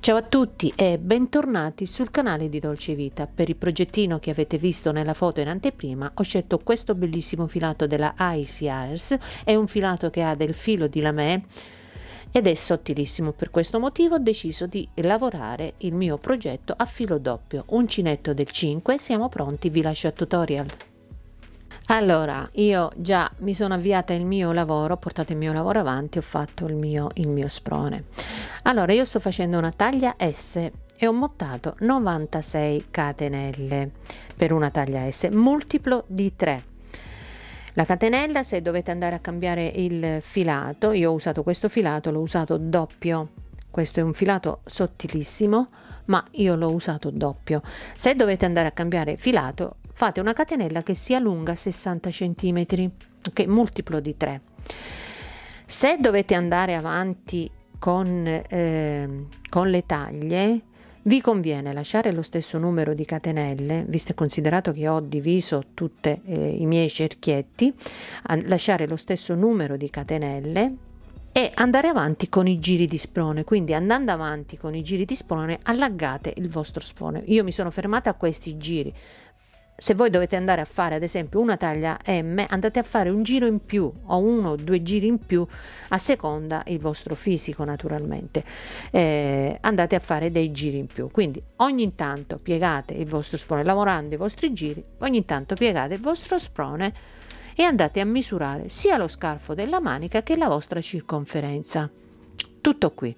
Ciao a tutti e bentornati sul canale di Dolce Vita. Per il progettino che avete visto nella foto in anteprima ho scelto questo bellissimo filato della Icy Airs. È un filato che ha del filo di lamè ed è sottilissimo. Per questo motivo ho deciso di lavorare il mio progetto a filo doppio, uncinetto del 5. Siamo pronti, vi lascio al tutorial. Allora, io già mi sono avviata il mio lavoro, ho portato il mio lavoro avanti, ho fatto il mio sprone. Allora, io sto facendo una taglia S e ho montato 96 catenelle per una taglia S, multiplo di 3. La catenella, se dovete andare a cambiare il filato, io ho usato questo filato, l'ho usato doppio. Questo è un filato sottilissimo, ma io l'ho usato doppio. Se dovete andare a cambiare filato, fate una catenella che sia lunga 60 cm, ok, multiplo di 3. Se dovete andare avanti con le taglie, vi conviene lasciare lo stesso numero di catenelle, visto e considerato che ho diviso tutti i miei cerchietti, lasciare lo stesso numero di catenelle e andare avanti con i giri di sprone. Quindi andando avanti con i giri di sprone allargate il vostro sprone. Io mi sono fermata a questi giri. Se voi dovete andare a fare ad esempio una taglia M, andate a fare un giro in più o 1 o 2 giri in più a seconda il vostro fisico, naturalmente. Andate a fare dei giri in più, quindi ogni tanto piegate il vostro sprone, lavorando i vostri giri, ogni tanto piegate il vostro sprone e andate a misurare sia lo scalfo della manica che la vostra circonferenza. Tutto qui.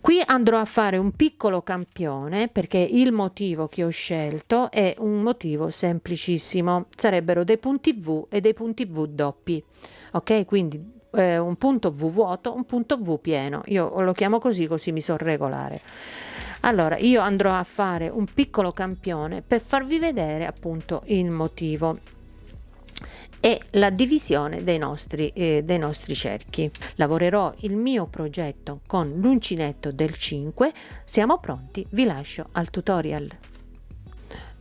Qui andrò a fare un piccolo campione perché il motivo che ho scelto è un motivo semplicissimo, sarebbero dei punti V e dei punti V doppi, ok? Quindi un punto V vuoto, un punto V pieno, io lo chiamo così mi so regolare. Allora io andrò a fare un piccolo campione per farvi vedere appunto il motivo e la divisione dei nostri cerchi. Lavorerò il mio progetto con l'uncinetto del 5. Siamo pronti, vi lascio al tutorial.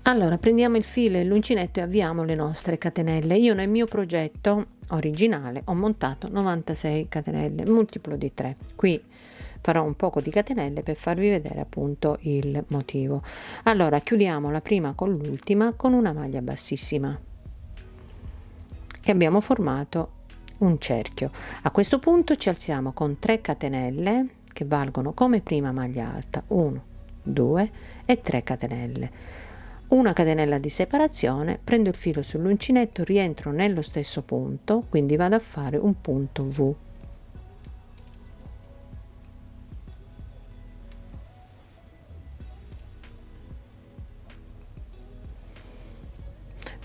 Allora prendiamo il filo e l'uncinetto e avviamo le nostre catenelle. Io nel mio progetto originale ho montato 96 catenelle, multiplo di 3. Qui farò un poco di catenelle per farvi vedere appunto il motivo. Allora chiudiamo la prima con l'ultima con una maglia bassissima e abbiamo formato un cerchio. A questo punto ci alziamo con 3 catenelle che valgono come prima maglia alta, 1, 2 e 3 catenelle, una catenella di separazione, prendo il filo sull'uncinetto, rientro nello stesso punto, quindi vado a fare un punto V.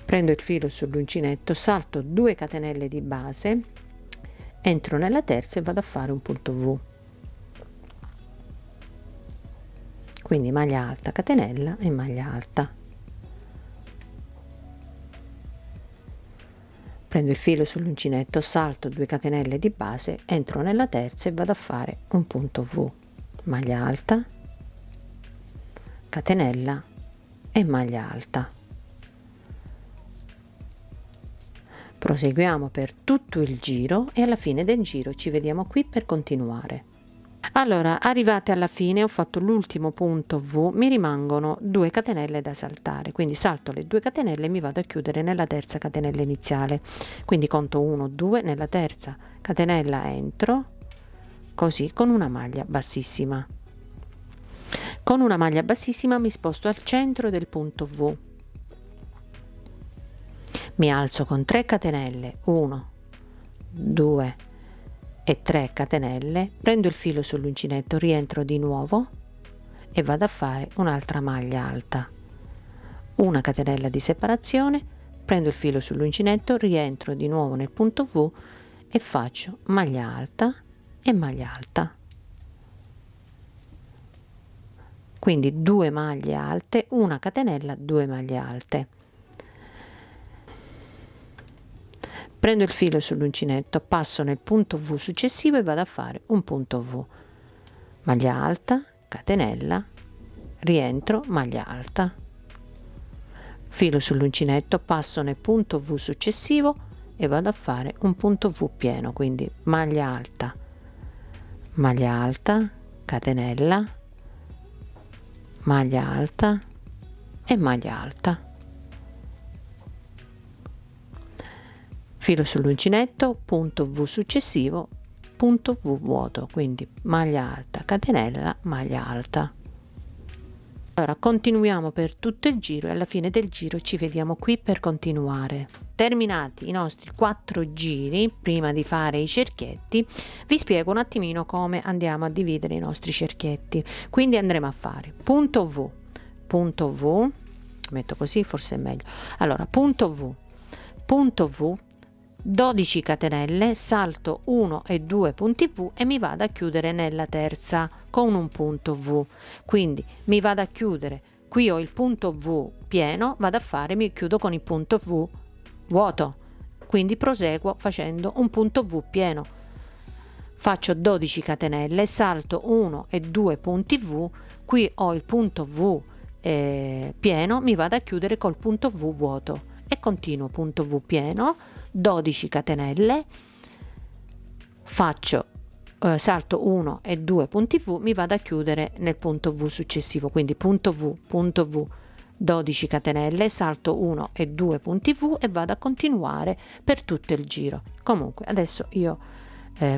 Prendo il filo sull'uncinetto, salto 2 catenelle di base, entro nella terza e vado a fare un punto V. Quindi maglia alta, catenella e maglia alta. Prendo il filo sull'uncinetto, salto 2 catenelle di base, entro nella terza e vado a fare un punto V. Maglia alta, catenella e maglia alta. Proseguiamo per tutto il giro e alla fine del giro ci vediamo qui per continuare. Allora, arrivate alla fine, ho fatto l'ultimo punto V, mi rimangono 2 catenelle da saltare, quindi salto le 2 catenelle e mi vado a chiudere nella terza catenella iniziale. Quindi conto 1, 2, nella terza catenella entro, così con una maglia bassissima. Con una maglia bassissima mi sposto al centro del punto V. Mi alzo con 3 catenelle, 1, 2 e 3 catenelle, prendo il filo sull'uncinetto, rientro di nuovo e vado a fare un'altra maglia alta, una catenella di separazione, prendo il filo sull'uncinetto, rientro di nuovo nel punto V e faccio maglia alta e maglia alta. Quindi 2 maglie alte, una catenella, 2 maglie alte. Prendo il filo sull'uncinetto, passo nel punto V successivo e vado a fare un punto V, maglia alta, catenella, rientro, maglia alta, filo sull'uncinetto, passo nel punto V successivo e vado a fare un punto V pieno, quindi maglia alta, catenella, maglia alta e maglia alta, filo sull'uncinetto, punto V successivo, punto V vuoto, quindi maglia alta, catenella, maglia alta. Allora continuiamo per tutto il giro e alla fine del giro ci vediamo qui per continuare. Terminati i nostri 4 giri, prima di fare i cerchietti, vi spiego un attimino come andiamo a dividere i nostri cerchietti. Quindi andremo a fare punto V, metto così forse è meglio. Allora punto V, 12 catenelle, salto 1 e 2 punti V e mi vado a chiudere nella terza con un punto V. Quindi mi vado a chiudere, qui ho il punto V pieno, vado a fare, mi chiudo con il punto V vuoto, quindi proseguo facendo un punto V pieno, faccio 12 catenelle, salto 1 e 2 punti V, qui ho il punto V pieno, mi vado a chiudere col punto V vuoto e continuo punto V pieno, 12 catenelle, faccio salto 1 e 2 punti V, mi vado a chiudere nel punto V successivo, quindi punto V, 12 catenelle, salto 1 e 2 punti V e vado a continuare per tutto il giro. Comunque adesso io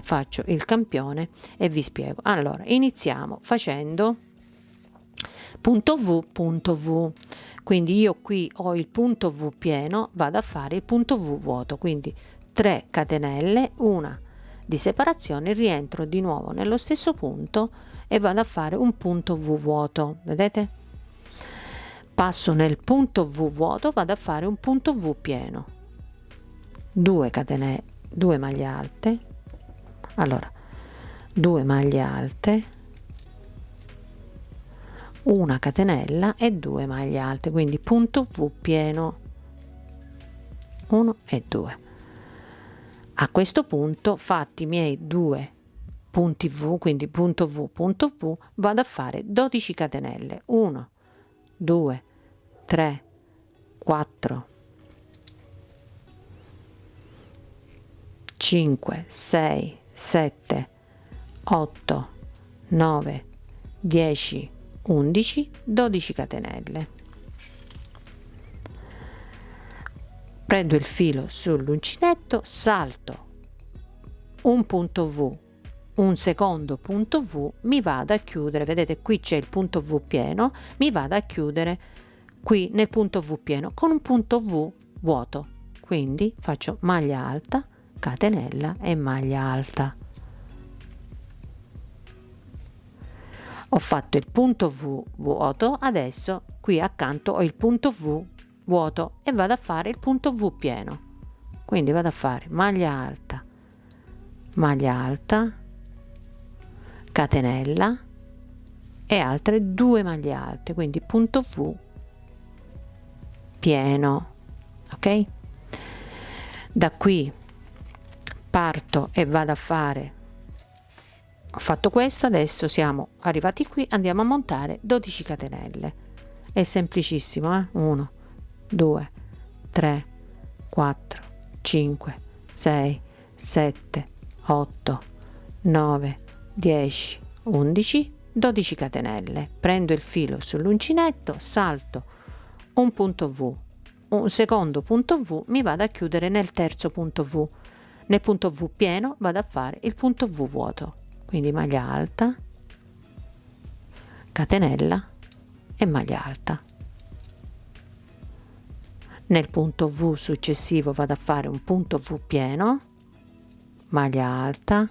faccio il campione e vi spiego. Allora iniziamo facendo punto V, quindi io qui ho il punto V pieno, vado a fare il punto V vuoto, quindi 3 catenelle, una di separazione, rientro di nuovo nello stesso punto e vado a fare un punto V vuoto, vedete? Passo nel punto V vuoto, vado a fare un punto V pieno, 2 catenelle, 2 maglie alte, allora 2 maglie alte, una catenella e 2 maglie alte, quindi punto V pieno, 1 e 2. A questo punto, fatti i miei 2 punti V, quindi punto V, vado a fare 12 catenelle, 1 2 3 4 5 6 7 8 9 10 11 12 catenelle, prendo il filo sull'uncinetto, salto un punto V, un secondo punto V, mi vado a chiudere, vedete qui c'è il punto V pieno, mi vado a chiudere qui nel punto V pieno con un punto V vuoto, quindi faccio maglia alta, catenella e maglia alta. Ho fatto il punto V vuoto, adesso qui accanto ho il punto V vuoto e vado a fare il punto V pieno, quindi vado a fare maglia alta, catenella e altre 2 maglie alte, quindi punto V pieno, ok? Da qui parto e vado a fare, ho fatto questo, adesso siamo arrivati qui, andiamo a montare 12 catenelle, è semplicissimo, 1 2 3 4 5 6 7 8 9 10 11 12 catenelle, prendo il filo sull'uncinetto, salto un punto V, un secondo punto V, mi vado a chiudere nel terzo punto V, nel punto V pieno vado a fare il punto V vuoto, quindi maglia alta, catenella e maglia alta. Nel punto V successivo vado a fare un punto V pieno, maglia alta,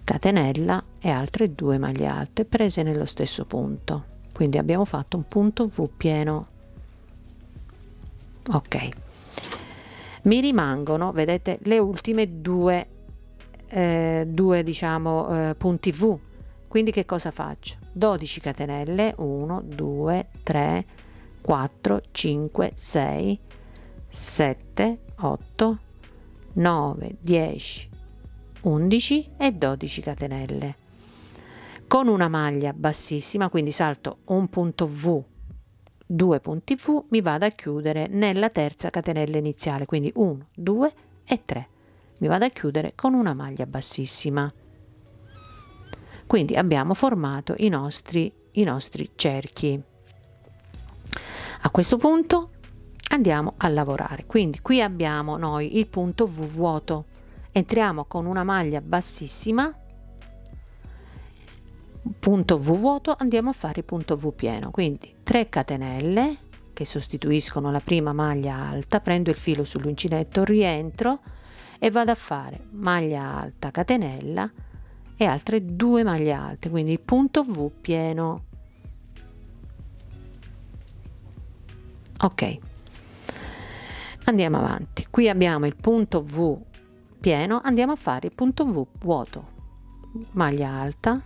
catenella e altre 2 maglie alte prese nello stesso punto, quindi abbiamo fatto un punto V pieno. Ok, mi rimangono, vedete, le ultime due diciamo punti V, quindi che cosa faccio? 12 catenelle, 1 2 3 4 5 6 7 8 9 10 11 e 12 catenelle con una maglia bassissima, quindi salto un punto V, 2 punti V, mi vado a chiudere nella terza catenella iniziale, quindi 1 2 e 3, mi vado a chiudere con una maglia bassissima. Quindi abbiamo formato i nostri cerchi. A questo punto andiamo a lavorare, quindi qui abbiamo noi il punto V vuoto, entriamo con una maglia bassissima, punto V vuoto, andiamo a fare il punto V pieno, quindi 3 catenelle che sostituiscono la prima maglia alta, prendo il filo sull'uncinetto, rientro e vado a fare maglia alta, catenella e altre 2 maglie alte, quindi il punto V pieno. Ok, andiamo avanti, qui abbiamo il punto V pieno, andiamo a fare il punto V vuoto, maglia alta,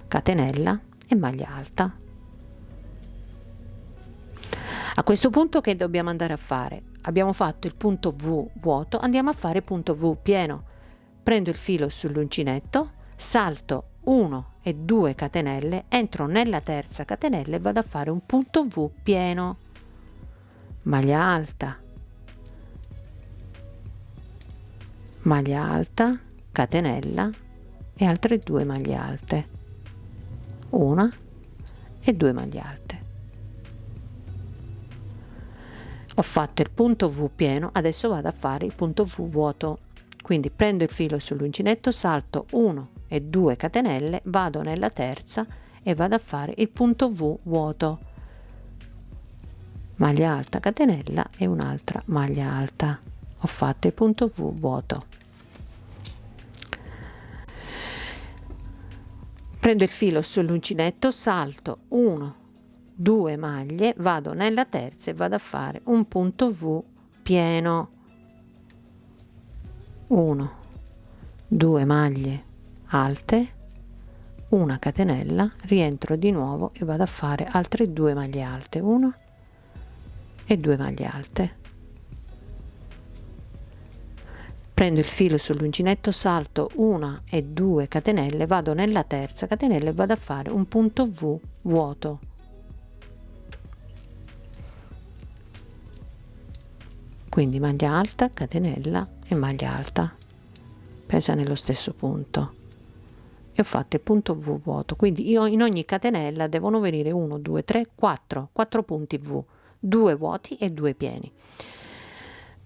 catenella e maglia alta. A questo punto che dobbiamo andare a fare? Abbiamo fatto il punto V vuoto, andiamo a fare il punto V pieno, prendo il filo sull'uncinetto, salto 1 e 2 catenelle, entro nella terza catenella e vado a fare un punto V pieno, maglia alta, catenella e altre 2 maglie alte, una e 2 maglie alte. Ho fatto il punto V pieno, adesso vado a fare il punto V vuoto, quindi prendo il filo sull'uncinetto, salto 1 e 2 catenelle, vado nella terza e vado a fare il punto V vuoto, maglia alta, catenella e un'altra maglia alta. Ho fatto il punto V vuoto. Prendo il filo sull'uncinetto, salto 1, 2 maglie, vado nella terza e vado a fare un punto V pieno, 1, 2 maglie alte, una catenella, rientro di nuovo e vado a fare altre 2 maglie alte, 1 e 2 maglie alte. Prendo il filo sull'uncinetto, salto 1 e 2 catenelle, vado nella terza catenella e vado a fare un punto V vuoto, quindi maglia alta, catenella e maglia alta presa nello stesso punto e ho fatto il punto V vuoto, quindi io in ogni catenella devono venire 1 2 3 4 punti V, 2 vuoti e 2 pieni.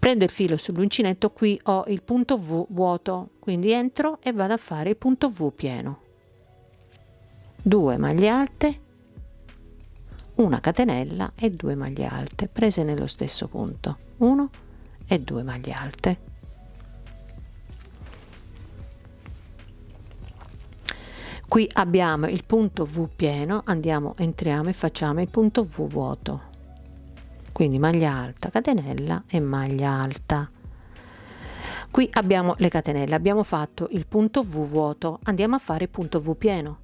Prendo il filo sull'uncinetto, qui ho il punto V vuoto, quindi entro e vado a fare il punto V pieno, 2 maglie alte, una catenella e 2 maglie alte prese nello stesso punto, 1 e 2 maglie alte. Qui abbiamo il punto V pieno, entriamo e facciamo il punto V vuoto, quindi maglia alta, catenella e maglia alta. Qui abbiamo le catenelle, abbiamo fatto il punto V vuoto, andiamo a fare il punto V pieno.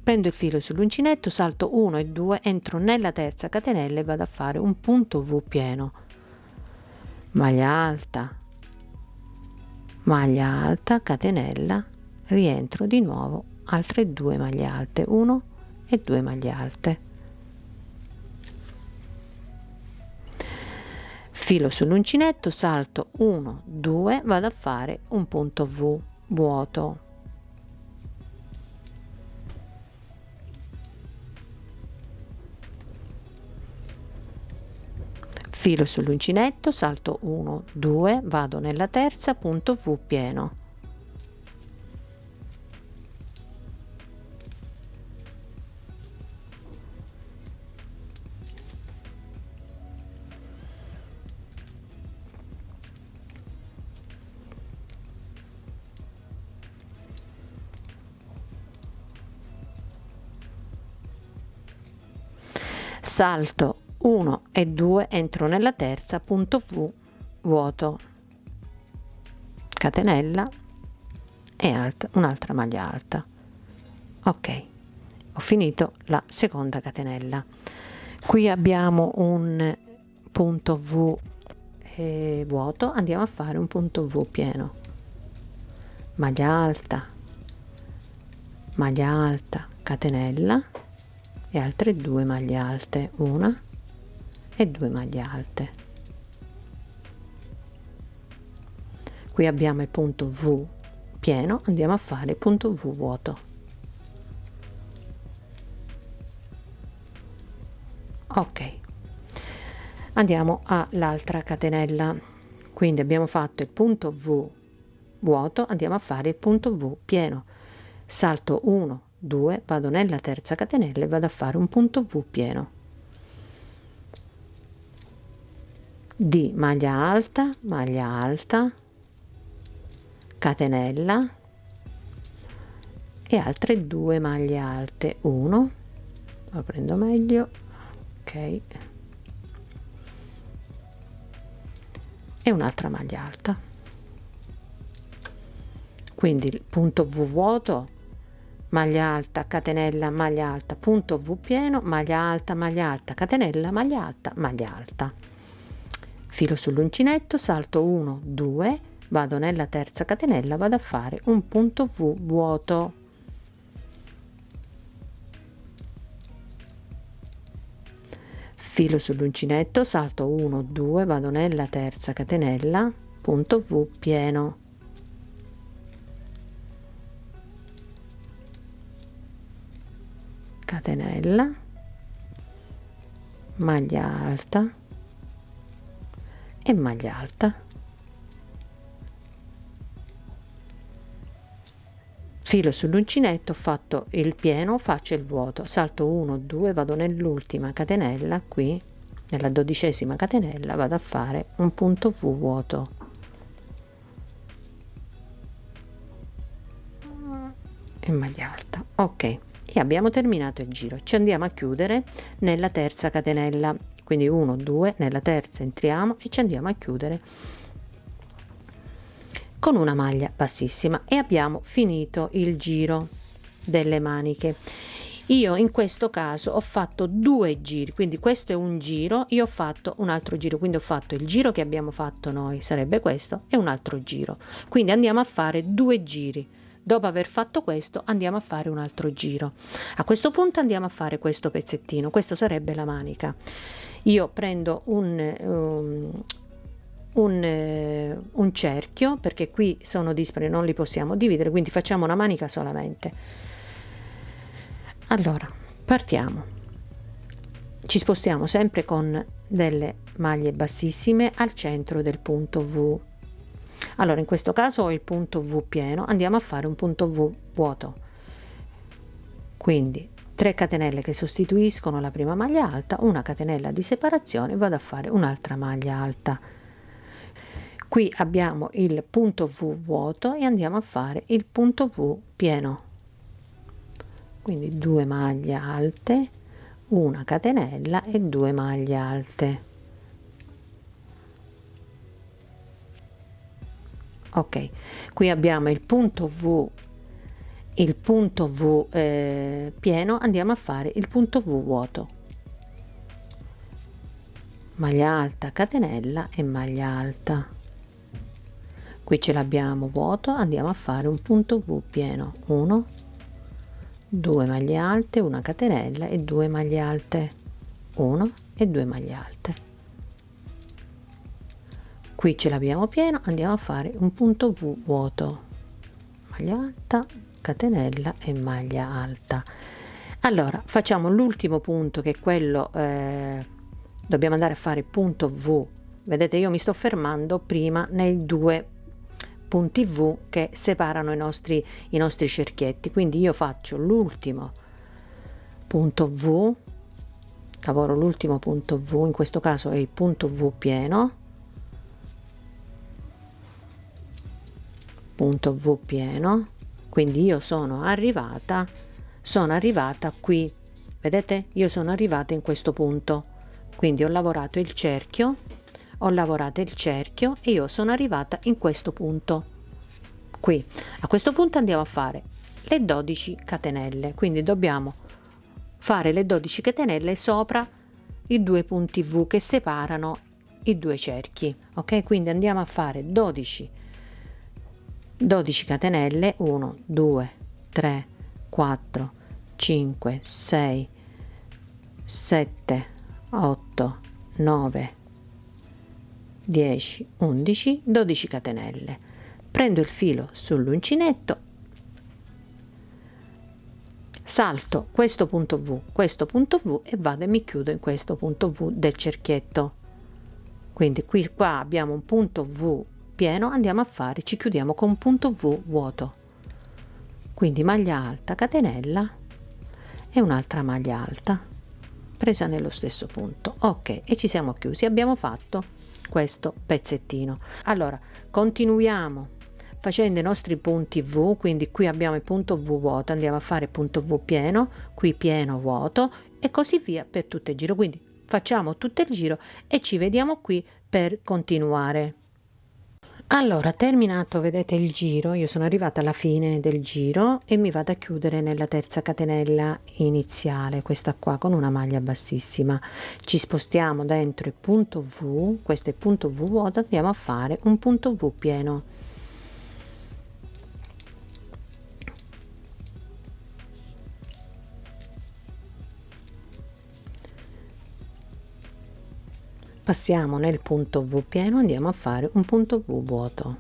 Prendo il filo sull'uncinetto, salto 1 e 2, entro nella terza catenella e vado a fare un punto V pieno, maglia alta, catenella, rientro di nuovo, altre 2 maglie alte, 1 e 2 maglie alte. Filo sull'uncinetto, salto 1, 2, vado a fare un punto V vuoto, filo sull'uncinetto, salto 1, 2, vado nella terza, punto V pieno, salto 1 e 2, entro nella terza, punto V vuoto, catenella e un'altra maglia alta. Ok, ho finito la seconda catenella. Qui abbiamo un punto V vuoto, andiamo a fare un punto V pieno, maglia alta, catenella e altre 2 maglie alte, una e 2 maglie alte. Qui abbiamo il punto V pieno, andiamo a fare il punto V vuoto. Ok, andiamo all'altra catenella, quindi abbiamo fatto il punto V vuoto, andiamo a fare il punto V pieno, salto 1 2, vado nella terza catenella e vado a fare un punto V pieno di maglia alta, catenella e altre 2 maglie alte, 1, lo prendo meglio, ok, e un'altra maglia alta. Quindi il punto V vuoto, maglia alta, catenella, maglia alta, punto V pieno, maglia alta, catenella, maglia alta, filo sull'uncinetto, salto 1 2, vado nella terza catenella, vado a fare un punto V vuoto, filo sull'uncinetto, salto 1 2, vado nella terza catenella, punto V pieno, catenella, maglia alta e maglia alta, filo sull'uncinetto, ho fatto il pieno, faccio il vuoto, salto 1 2, vado nell'ultima catenella, qui nella 12ª catenella vado a fare un punto V vuoto, e maglia alta. Ok, e abbiamo terminato il giro. Ci andiamo a chiudere nella terza catenella, quindi 1 2, nella terza entriamo e ci andiamo a chiudere con una maglia bassissima e abbiamo finito il giro delle maniche. Io in questo caso ho fatto 2 giri, quindi questo è un giro, io ho fatto un altro giro, quindi ho fatto il giro che abbiamo fatto noi, sarebbe questo, e un altro giro, quindi andiamo a fare 2 giri. Dopo aver fatto questo andiamo a fare un altro giro. A questo punto andiamo a fare questo pezzettino, questo sarebbe la manica. Io prendo un cerchio, perché qui sono dispari, non li possiamo dividere, quindi facciamo una manica solamente. Allora partiamo, ci spostiamo sempre con delle maglie bassissime al centro del punto V. Allora in questo caso ho il punto V pieno, andiamo a fare un punto V vuoto, quindi 3 catenelle che sostituiscono la prima maglia alta, una catenella di separazione, vado a fare un'altra maglia alta. Qui abbiamo il punto V vuoto e andiamo a fare il punto V pieno, quindi 2 maglie alte, una catenella e 2 maglie alte. Ok, qui abbiamo il punto V pieno, andiamo a fare il punto V vuoto, maglia alta, catenella e maglia alta. Qui ce l'abbiamo vuoto, andiamo a fare un punto V pieno, 1 2 maglie alte, una catenella e 2 maglie alte, 1 e 2 maglie alte. Qui ce l'abbiamo pieno, andiamo a fare un punto V vuoto, maglia alta, catenella e maglia alta. Allora facciamo l'ultimo punto, che è quello, dobbiamo andare a fare punto V. Vedete, io mi sto fermando prima nei 2 punti V che separano i nostri cerchietti, quindi io faccio l'ultimo punto V, lavoro l'ultimo punto V, in questo caso è il punto V pieno, punto V pieno, quindi io sono arrivata qui, vedete, io sono arrivata in questo punto, quindi ho lavorato il cerchio e io sono arrivata in questo punto qui. A questo punto andiamo a fare le 12 catenelle, quindi dobbiamo fare le 12 catenelle sopra i 2 punti V che separano i 2 cerchi. Ok, quindi andiamo a fare 12 catenelle, 1 2 3 4 5 6 7 8 9 10 11 12 catenelle, prendo il filo sull'uncinetto, salto questo punto V e vado e mi chiudo in questo punto V del cerchietto. Quindi qua abbiamo un punto V pieno, andiamo a fare, ci chiudiamo con un punto V vuoto. Quindi maglia alta, catenella e un'altra maglia alta presa nello stesso punto. Ok, e ci siamo chiusi, abbiamo fatto questo pezzettino. Allora continuiamo facendo i nostri punti V, quindi qui abbiamo il punto V vuoto, andiamo a fare punto V pieno, qui pieno vuoto e così via per tutto il giro. Quindi facciamo tutto il giro e ci vediamo qui per continuare. Allora, terminato, vedete il giro, io sono arrivata alla fine del giro e mi vado a chiudere nella terza catenella iniziale, questa qua con una maglia bassissima. Ci spostiamo dentro il punto V, questo è il punto V vuoto, andiamo a fare un punto V pieno. Passiamo nel punto V pieno, andiamo a fare un punto V vuoto.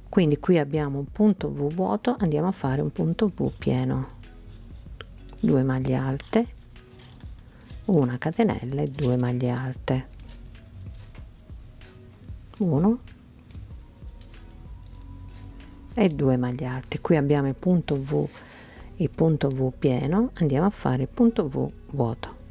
Quindi qui abbiamo un punto V vuoto, andiamo a fare un punto V pieno, 2 maglie alte, una catenella e 2 maglie alte, 1 e 2 maglie alte. Qui abbiamo il punto V pieno, andiamo a fare il punto V vuoto.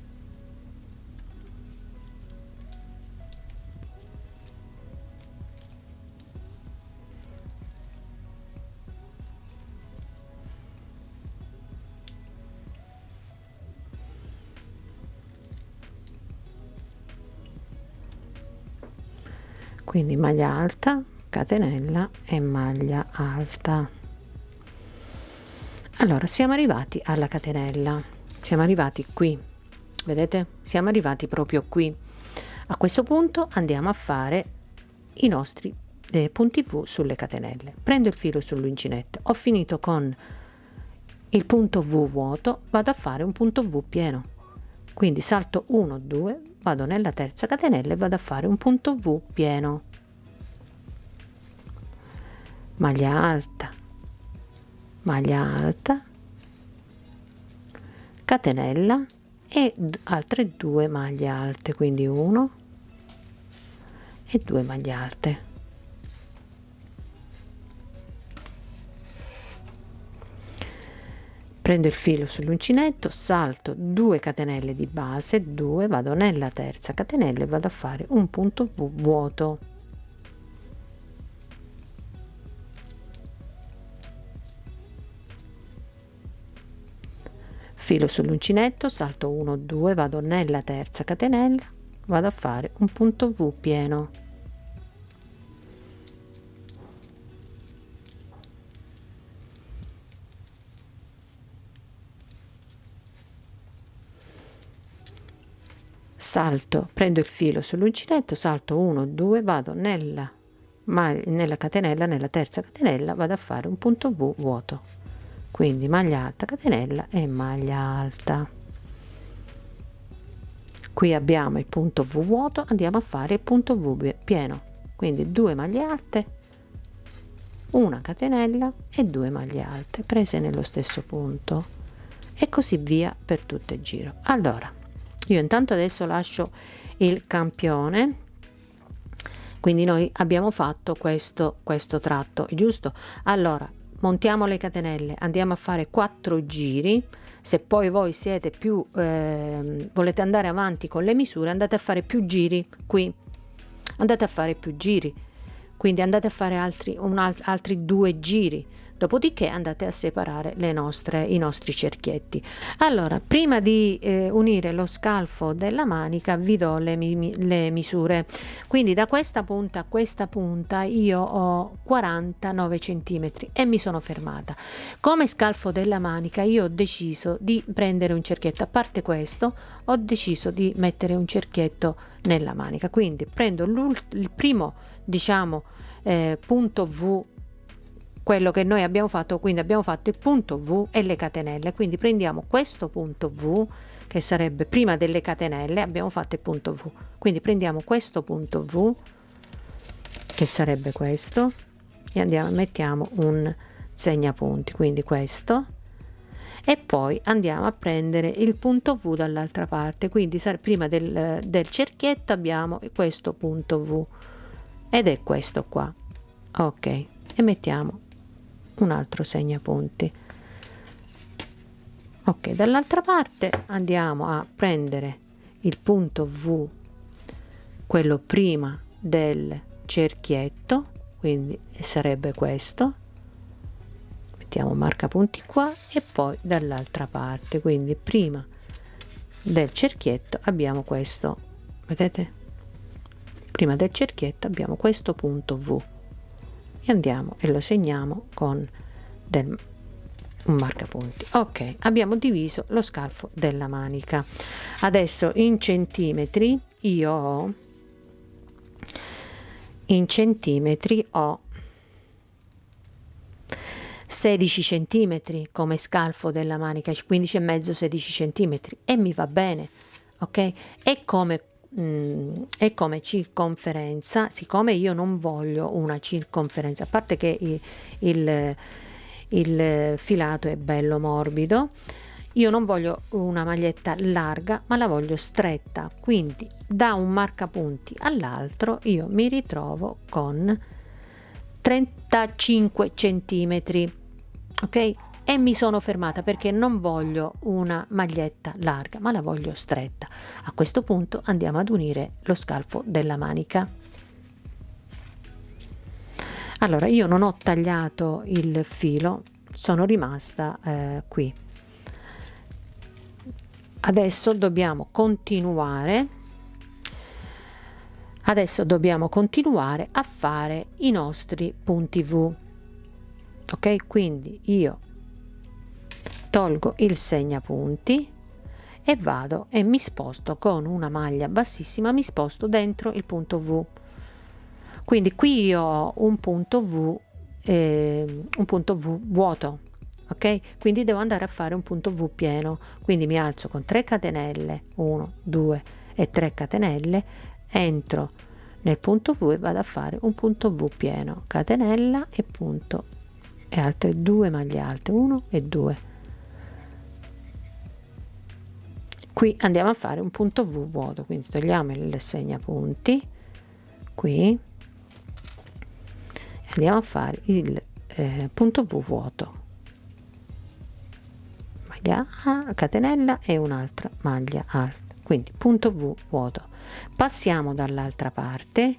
Quindi maglia alta, catenella e maglia alta. Allora siamo arrivati alla catenella, siamo arrivati qui, vedete, siamo arrivati proprio qui. A questo punto andiamo a fare i nostri punti V sulle catenelle. Prendo il filo sull'uncinetto, ho finito con il punto V vuoto, vado a fare un punto V pieno, quindi salto 1 2, vado nella terza catenella e vado a fare un punto V pieno, maglia alta, maglia alta, catenella e altre 2 maglie alte, quindi 1 e 2 maglie alte. Prendo il filo sull'uncinetto, salto 2 catenelle di base, 2, vado nella terza catenella e vado a fare un punto V vuoto. Filo sull'uncinetto, salto 1 2, vado nella terza catenella, vado a fare un punto V pieno, salto, prendo il filo sull'uncinetto, salto 1 2, vado nella catenella, nella terza catenella, vado a fare un punto V vuoto. Quindi maglia alta, catenella e maglia alta. Qui abbiamo il punto V vuoto, andiamo a fare il punto V pieno, quindi 2 maglie alte, una catenella e 2 maglie alte prese nello stesso punto e così via per tutto il giro. Allora io intanto adesso lascio il campione, quindi noi abbiamo fatto questo tratto, giusto? Allora montiamo le catenelle, andiamo a fare 4 giri. Se poi voi siete più volete andare avanti con le misure, andate a fare più giri qui, andate a fare più giri, quindi andate a fare altri 2 giri, dopodiché andate a separare i nostri cerchietti. Allora prima di unire lo scalfo della manica vi do le misure. Quindi da questa punta a questa punta io ho 49 centimetri e mi sono fermata. Come scalfo della manica io ho deciso di prendere un cerchietto, a parte questo ho deciso di mettere un cerchietto nella manica, quindi prendo il primo, diciamo, punto V quello che noi abbiamo fatto. Quindi abbiamo fatto il punto V e le catenelle, quindi prendiamo questo punto V che sarebbe prima delle catenelle, abbiamo fatto il punto V, quindi prendiamo questo punto V che sarebbe questo e andiamo, mettiamo un segnapunti, quindi questo, e poi andiamo a prendere il punto V dall'altra parte, quindi prima del cerchietto abbiamo questo punto V ed è questo qua, ok, e mettiamo un altro segnapunti. Ok, dall'altra parte andiamo a prendere il punto V, quello prima del cerchietto, quindi sarebbe questo, mettiamo marcapunti qua, e poi dall'altra parte, quindi prima del cerchietto abbiamo questo, vedete, prima del cerchietto abbiamo questo punto V e andiamo e lo segniamo con un marcapunti. Ok, abbiamo diviso lo scalfo della manica. Adesso in centimetri io ho, in centimetri ho 16 centimetri come scalfo della manica, 15 e mezzo, 16 centimetri, e mi va bene, ok. E come circonferenza, siccome io non voglio una circonferenza, a parte che il filato è bello morbido, io non voglio una maglietta larga ma la voglio stretta, quindi da un marcapunti all'altro io mi ritrovo con 35 centimetri, ok, e mi sono fermata perché non voglio una maglietta larga ma la voglio stretta. A questo punto andiamo ad unire lo scalfo della manica. Allora, io non ho tagliato il filo, sono rimasta qui. Adesso dobbiamo continuare a fare i nostri punti V, ok. Quindi io tolgo il segnapunti e vado e mi sposto con una maglia bassissima, mi sposto dentro il punto V. Quindi qui io ho un punto V vuoto, ok, quindi devo andare a fare un punto V pieno, quindi mi alzo con 3 catenelle, 1 2 e 3 catenelle, entro nel punto V e vado a fare un punto V pieno, catenella e punto, e altre 2 maglie alte, 1 e 2. Qui andiamo a fare un punto V vuoto, quindi togliamo il segnapunti qui, andiamo a fare il punto V vuoto, maglia catenella e un'altra maglia alta, quindi punto V vuoto. Passiamo dall'altra parte,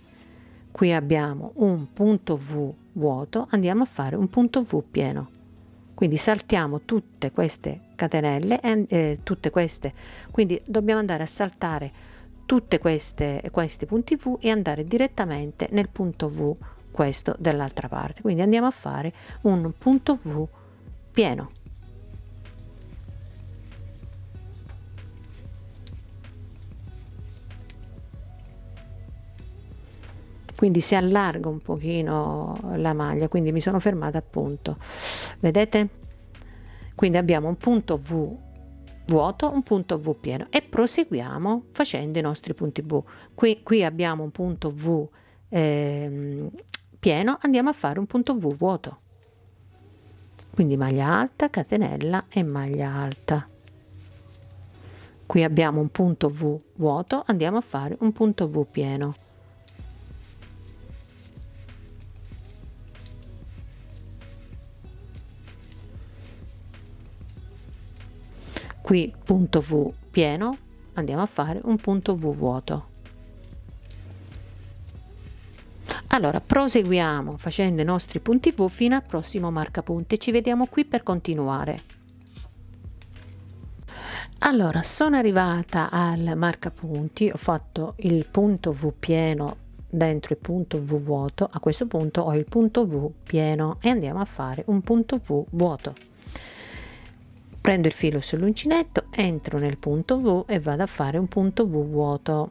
qui abbiamo un punto V vuoto, andiamo a fare un punto V pieno, quindi saltiamo tutte queste catenelle quindi dobbiamo andare a saltare tutte questi punti V e andare direttamente nel punto V, questo dell'altra parte, quindi andiamo a fare un punto V pieno. Quindi si allarga un pochino la maglia, quindi mi sono fermata appunto, vedete, quindi abbiamo un punto V vuoto, un punto V pieno, e proseguiamo facendo i nostri punti V. Qui abbiamo un punto V pieno, andiamo a fare un punto V vuoto, quindi maglia alta, catenella e maglia alta. Qui abbiamo un punto V vuoto, andiamo a fare un punto V pieno. Qui punto V pieno, andiamo a fare un punto V vuoto. Allora proseguiamo facendo i nostri punti V fino al prossimo marcapunti, ci vediamo qui per continuare. Allora sono arrivata al marcapunti, ho fatto il punto V pieno dentro il punto V vuoto, a questo punto ho il punto V pieno e andiamo a fare un punto V vuoto. Prendo il filo sull'uncinetto, entro nel punto V e vado a fare un punto V vuoto.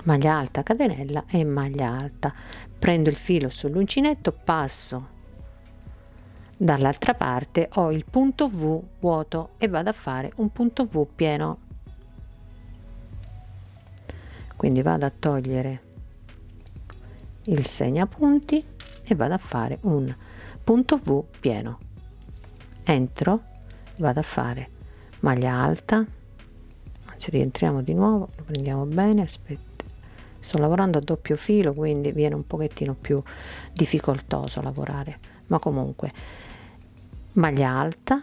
maglia alta, catenella e maglia alta. Prendo il filo sull'uncinetto, passo dall'altra parte, ho il punto V vuoto e vado a fare un punto V pieno. Quindi vado a togliere il segnapunti e vado a fare un punto V pieno, entro, vado a fare maglia alta, ci rientriamo di nuovo, lo prendiamo bene, aspetta, sto lavorando a doppio filo quindi viene un pochettino più difficoltoso lavorare, ma comunque maglia alta,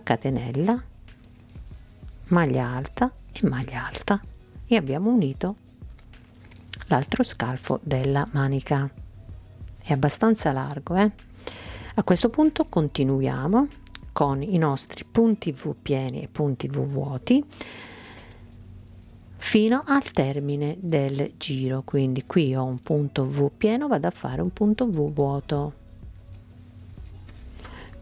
catenella, maglia alta e maglia alta, e abbiamo unito l'altro scalfo della manica. È abbastanza largo, A questo punto continuiamo con i nostri punti V pieni e punti V vuoti fino al termine del giro. Quindi qui ho un punto V pieno, vado a fare un punto V vuoto,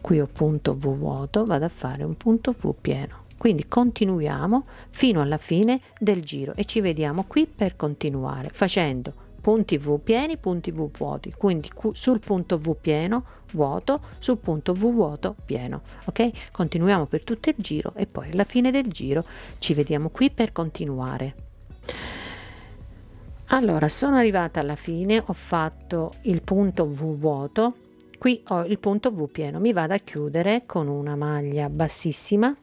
qui ho punto V vuoto, vado a fare un punto V pieno. Quindi continuiamo fino alla fine del giro e ci vediamo qui per continuare facendo punti V pieni, punti V vuoti, quindi sul punto V pieno vuoto, sul punto V vuoto pieno. Ok, continuiamo per tutto il giro e poi alla fine del giro ci vediamo qui per continuare. Allora, sono arrivata alla fine, ho fatto il punto V vuoto, qui ho il punto V pieno, mi vado a chiudere con una maglia bassissima,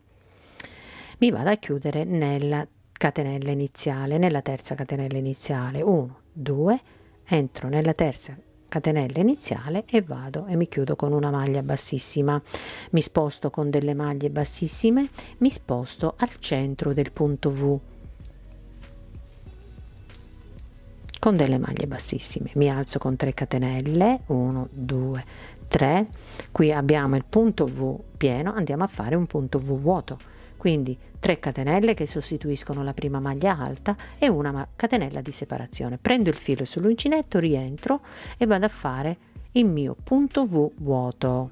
mi vado a chiudere nella catenella iniziale, nella terza catenella iniziale, 1 2, entro nella terza catenella iniziale e vado e mi chiudo con una maglia bassissima, mi sposto con delle maglie bassissime, mi sposto al centro del punto V con delle maglie bassissime, mi alzo con 3 catenelle, 1 2 3, qui abbiamo il punto V pieno, andiamo a fare un punto V vuoto, quindi 3 catenelle che sostituiscono la prima maglia alta e una catenella di separazione. Prendo il filo sull'uncinetto, rientro e vado a fare il mio punto V vuoto.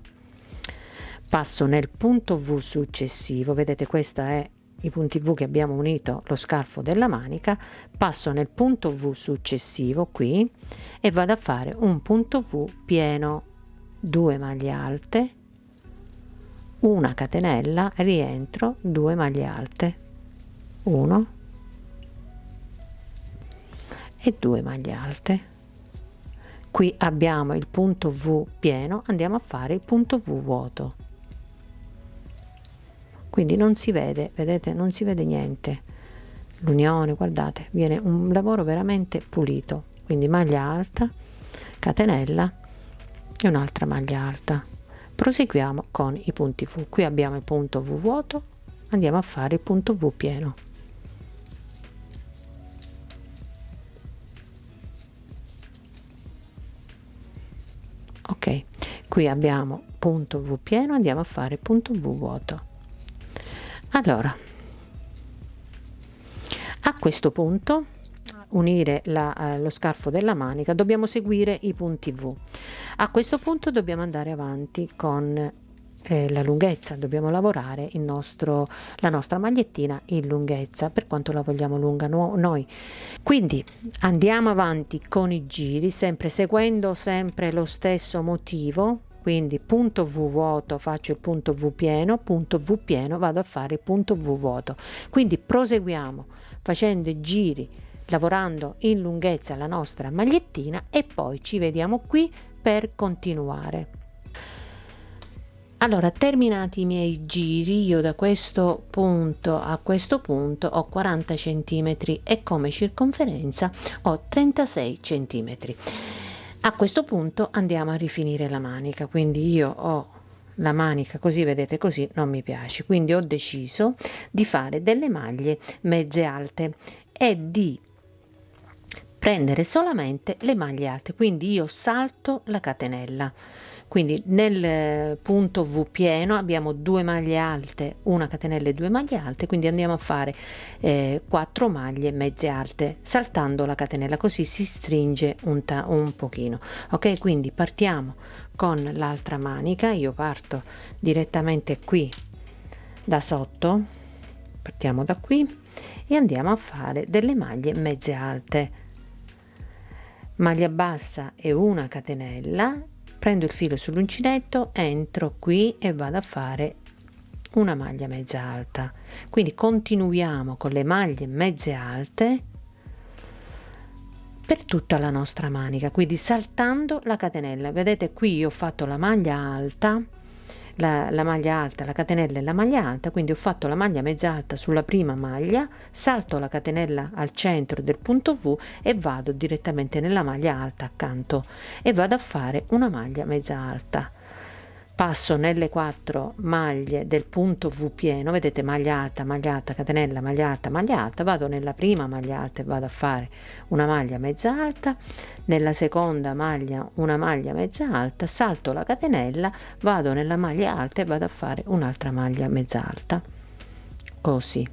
Passo nel punto V successivo, vedete questa è i punti V che abbiamo unito lo scalfo della manica, passo nel punto V successivo qui e vado a fare un punto V pieno, 2 maglie alte, una catenella, rientro, 2 maglie alte, 1 e 2 maglie alte. Qui abbiamo il punto V pieno, andiamo a fare il punto V vuoto, quindi non si vede, vedete, non si vede niente, l'unione, guardate, viene un lavoro veramente pulito. Quindi maglia alta, catenella e un'altra maglia alta. Proseguiamo con i punti V, qui abbiamo il punto V vuoto, andiamo a fare il punto V pieno, ok, qui abbiamo punto V pieno, andiamo a fare punto V vuoto. Allora, a questo punto unire lo scalfo della manica dobbiamo seguire i punti V. A questo punto dobbiamo andare avanti con la lunghezza, dobbiamo lavorare la nostra magliettina in lunghezza per quanto la vogliamo lunga noi. Quindi andiamo avanti con i giri, sempre seguendo sempre lo stesso motivo. Quindi punto V vuoto, faccio il punto V pieno, vado a fare il punto V vuoto. Quindi proseguiamo facendo i giri, lavorando in lunghezza la nostra magliettina e poi ci vediamo qui per continuare. Allora, terminati i miei giri, io da questo punto a questo punto ho 40 centimetri e come circonferenza ho 36 centimetri. A questo punto andiamo a rifinire la manica, quindi io ho la manica così, vedete, così non mi piace, quindi ho deciso di fare delle maglie mezze alte e di prendere solamente le maglie alte, quindi io salto la catenella. Quindi nel punto V pieno abbiamo 2 maglie alte, una catenella e 2 maglie alte, quindi andiamo a fare 4 maglie mezze alte saltando la catenella, così si stringe un pochino. Ok, quindi partiamo con l'altra manica, io parto direttamente qui da sotto, partiamo da qui e andiamo a fare delle maglie mezze alte, maglia bassa e una catenella, prendo il filo sull'uncinetto, entro qui e vado a fare una maglia mezza alta. Quindi continuiamo con le maglie mezze alte per tutta la nostra manica, quindi saltando la catenella. Vedete qui io ho fatto la maglia alta, la maglia alta, la catenella e la maglia alta, quindi ho fatto la maglia mezza alta sulla prima maglia, salto la catenella al centro del punto V e vado direttamente nella maglia alta accanto e vado a fare una maglia mezza alta. Passo nelle 4 maglie del punto V pieno, vedete, maglia alta, catenella, maglia alta, vado nella prima maglia alta e vado a fare una maglia mezza alta, nella seconda maglia una maglia mezza alta, salto la catenella, vado nella maglia alta e vado a fare un'altra maglia mezza alta, così.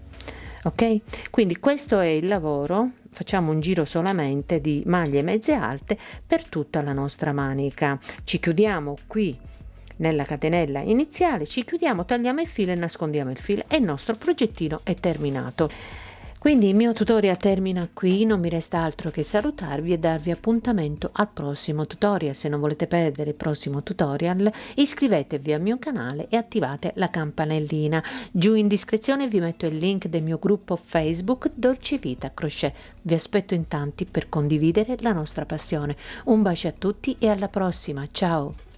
Ok, quindi questo è il lavoro. Facciamo un giro solamente di maglie mezze alte per tutta la nostra manica. Ci chiudiamo qui nella catenella iniziale, ci chiudiamo, tagliamo il filo e nascondiamo il filo e il nostro progettino è terminato. Quindi il mio tutorial termina qui, non mi resta altro che salutarvi e darvi appuntamento al prossimo tutorial. Se non volete perdere il prossimo tutorial, iscrivetevi al mio canale e attivate la campanellina. Giù in descrizione vi metto il link del mio gruppo Facebook Dolce Vita Crochet. Vi aspetto in tanti per condividere la nostra passione. Un bacio a tutti e alla prossima, ciao!